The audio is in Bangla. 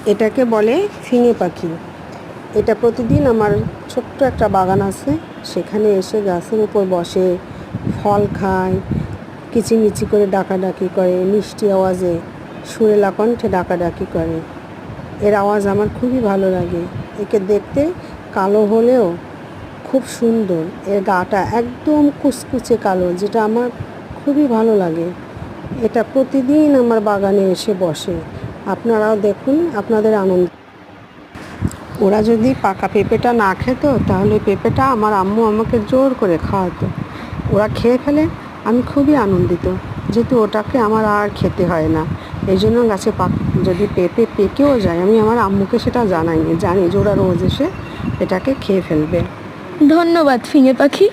এটাকে বলে ফিঙে পাখি। এটা প্রতিদিন আমার ছোট্ট একটা বাগান আছে, সেখানে এসে গাছের উপর বসে, ফল খায়, কিচিমিচি করে ডাকাডাকি করে, মিষ্টি আওয়াজে সুরেলা কণ্ঠে ডাকাডাকি করে। এর আওয়াজ আমার খুবই ভালো লাগে। একে দেখতে কালো হলেও খুব সুন্দর। এর গাটা একদম কুচকুচে কালো, যেটা আমার খুবই ভালো লাগে। এটা প্রতিদিন আমার বাগানে এসে বসে। আপনারাও দেখুন, আপনাদের আনন্দ। ওরা যদি পাকা পেঁপেটা না খেত, তাহলে পেঁপেটা আমার আম্মু আমাকে জোর করে খাওয়াতো। ওরা খেয়ে ফেলে, আমি খুবই আনন্দিত, যেহেতু ওটাকে আমার আর খেতে হয় না। এই জন্য গাছে যদি পেঁপে পেকেও যায়, আমি আমার আম্মুকে সেটা জানাইনি, জানি যে ওরা রোজ এসে এটাকে খেয়ে ফেলবে। ধন্যবাদ ফিঙে পাখি।